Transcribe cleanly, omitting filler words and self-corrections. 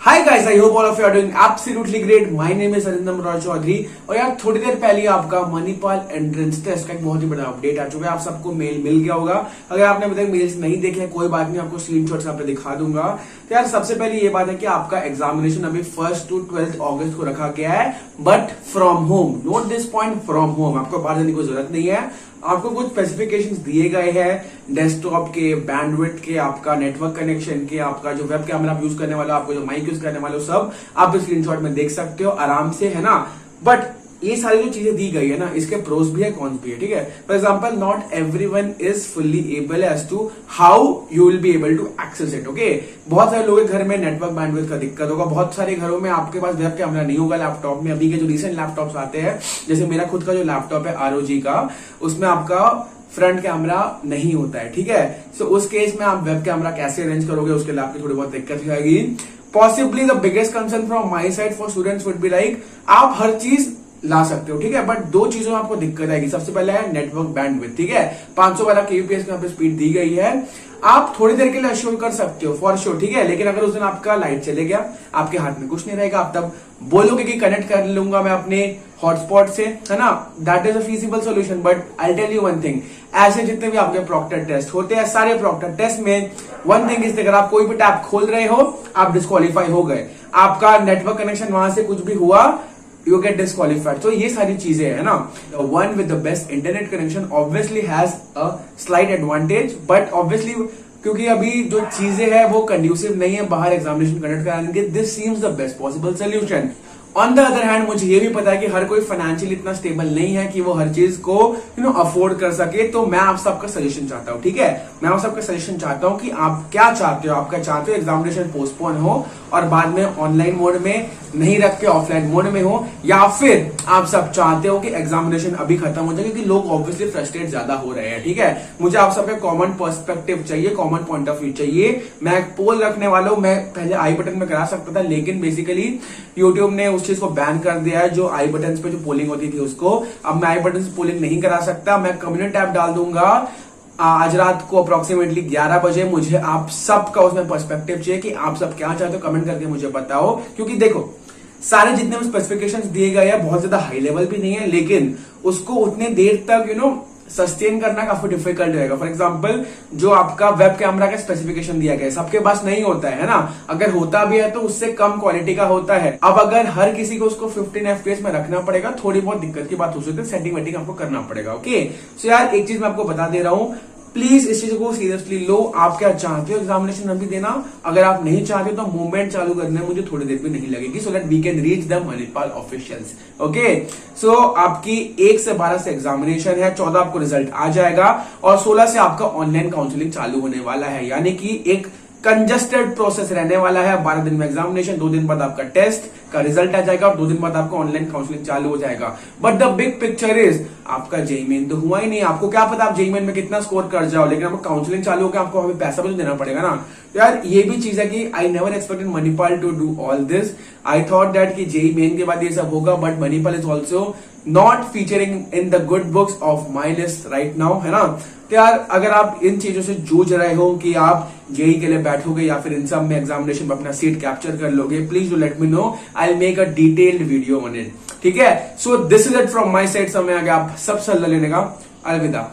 Hi guys, I hope all of you are doing absolutely great. My name is Arindam Roy Chaudhary. और यार थोड़ी देर पहले आपका मणिपाल एंट्रेंस टेस्ट का एक बहुत ही बड़ा अपडेट आ चुका है। आप सबको मेल मिल गया होगा। अगर आपने अभी तक मेल्स नहीं देखे हैं कोई बात नहीं, आपको स्क्रीनशॉट्स यहाँ पे दिखा दूंगा। तो यार सबसे पहले ये बात है कि आपका एग्जामिनेशन अभी 1 to 12 अगस्त को रखा गया है, but from home. Note this point, from home. आपको बाहर जाने की जरूरत नहीं है। आपको कुछ स्पेसिफिकेशंस दिए गए हैं डेस्कटॉप के, बैंडविड्थ के, आपका नेटवर्क कनेक्शन के, आपका जो वेब कैमरा आप यूज करने वाला, आपको जो माइक यूज करने वाले हो, सब आप स्क्रीनशॉट में देख सकते हो आराम से, है ना। बट ये सारी जो चीजें दी गई है ना, इसके प्रोस भी है, कॉन्स भी है, ठीक है। For example, not everyone is fully able as to how you will be able to access it, okay. बहुत सारे लोगों के घर में नेटवर्क बैंडविड्थ का दिक्कत होगा। बहुत सारे घरों में आपके पास वेब कैमरा नहीं होगा लैपटॉप में। अभी के जो रिसेंट लैपटॉप्स आते हैं, जैसे मेरा खुद का जो लैपटॉप है ROG का, उसमें आपका फ्रंट कैमरा नहीं होता है, ठीक है। सो उस केस में आप वेब कैमरा कैसे अरेंज करोगे, उसके लिए आपकी थोड़ी बहुत दिक्कत आएगी। Possibly the biggest concern from my side for students would be like, आप हर चीज ला सकते हो, ठीक है, बट दो चीजों में आपको दिक्कत आएगी। सबसे पहले है नेटवर्क बैंडविड्थ, ठीक है। 512 kbps की यहाँ पे स्पीड दी गई है। आप थोड़ी देर के लिए अश्योर कर सकते हो, फॉर श्योर, ठीक है। लेकिन अगर उस दिन आपका लाइट चले गया, आपके हाथ में कुछ नहीं रहेगा, आप तब बोलोगे कि कनेक्ट कर लूंगा मैं अपने हॉटस्पॉट से, है ना। That is a feasible solution. But I tell you one thing, ऐसे जितने भी आपके प्रॉक्टर टेस्ट होते हैं, सारे प्रॉक्टर टेस्ट में वन थिंग इज, अगर आप कोई भी टैब खोल रहे हो, आप डिस्क्वालीफाई हो गए। आपका नेटवर्क कनेक्शन वहां से कुछ भी हुआ, you get disqualified. So ये सारी चीजें है ना। The one with the best internet connection obviously has a slight advantage, but obviously क्योंकि अभी जो चीजें हैं वो कंड्यूसिव नहीं है बाहर एग्जामिनेशन कंडक्ट कराने के, this seems the best possible solution. On the other hand, मुझे ये भी पता है कि हर कोई फाइनेंशियली इतना स्टेबल नहीं है कि वो हर चीज को अफोर्ड कर सके। तो मैं आप सबका सजेशन चाहता हूँ, ठीक है। मैं आप सबका सजेशन चाहता हूँ कि आप क्या चाहते हो। आपका चाहते हो एग्जामिनेशन पोस्टपोन हो और बाद में ऑनलाइन मोड में नहीं रख के ऑफलाइन मोड में हो, या फिर आप सब चाहते हो कि एग्जामिनेशन अभी खत्म हो जाए, क्योंकि लोग ऑब्वियसली फ्रस्ट्रेट ज्यादा हो रहे हैं, ठीक है। मुझे आप सबका कॉमन पर्सपेक्टिव चाहिए, कॉमन पॉइंट ऑफ व्यू चाहिए। मैं एक पोल रखने वाला हूं। मैं पहले आई बटन में करा सकता था, लेकिन बेसिकली यूट्यूब ने उस चीज को बैन कर दिया है, जो आई बटन पे जो पोलिंग होती थी उसको। अब मैं आई बटन से पोलिंग नहीं करा सकता। मैं कम्युनिटी टैब डाल दूंगा आज रात को अप्रोक्सीमेटली 11 बजे। मुझे आप सबका उसमें पर्सपेक्टिव चाहिए कि आप सब क्या चाहते हो, कमेंट करके मुझे बताओ। क्योंकि देखो, सारे जितने भी स्पेसिफिकेशंस दिए गए हैं बहुत ज्यादा हाई लेवल भी नहीं है, लेकिन उसको उतने देर तक सस्टेन करना काफी डिफिकल्ट रहेगा। फॉर एग्जाम्पल, जो आपका वेब कैमरा का स्पेसिफिकेशन दिया गया है, सबके पास नहीं होता है ना। अगर होता भी है तो उससे कम क्वालिटी का होता है। अब अगर हर किसी को उसको 15 FPS में रखना पड़ेगा, थोड़ी बहुत दिक्कत की बात हो सकती है। सेटिंग वेटिंग आपको करना पड़ेगा, ओके। सो यार एक चीज मैं आपको बता दे रहा हूं, प्लीज इस चीज को सीरियसली लो। आप क्या चाहते हो एग्जामिनेशन अभी देना? अगर आप नहीं चाहते तो मूवमेंट चालू करने में मुझे थोड़ी देर भी नहीं लगेगी, so that we can reach the Manipal officials, okay. So आपकी 1 से 12 से एग्जामिनेशन है, 14 आपको रिजल्ट आ जाएगा और 16 से आपका ऑनलाइन काउंसलिंग चालू होने वाला है। यानी कि एक कंजस्टेड प्रोसेस रहने वाला है। 12 दिन में एग्जामिनेशन, 2 दिन बाद आपका टेस्ट का रिजल्ट आ जाएगा और 2 दिन बाद आपका ऑनलाइन काउंसलिंग चालू हो जाएगा। But the big picture is, आपका जेईई मेन तो हुआ ही नहीं। आपको क्या पता आप जेईई मेन में कितना स्कोर कर जाओ, लेकिन आपको काउंसलिंग चालू होकर आपको हमें पैसा भी तो देना पड़ेगा ना यार। ये भी चीज है कि I never expected Manipal to do all this. I thought that कि जेईई मेन के बाद ये सब होगा, but Manipal is also not featuring in the good books of my list right now, है ना। तो यार अगर आप इन चीजों से जूझ रहे हो कि आप जेईई के लिए बैठोगे या फिर इन सब में एग्जामिनेशन में अपना सीट कैप्चर कर लोगे, please do let me know. I will make a detailed video on it, ठीक है। So this is it from my side. समय आ गया आप सब सलाह लेने का। अलविदा।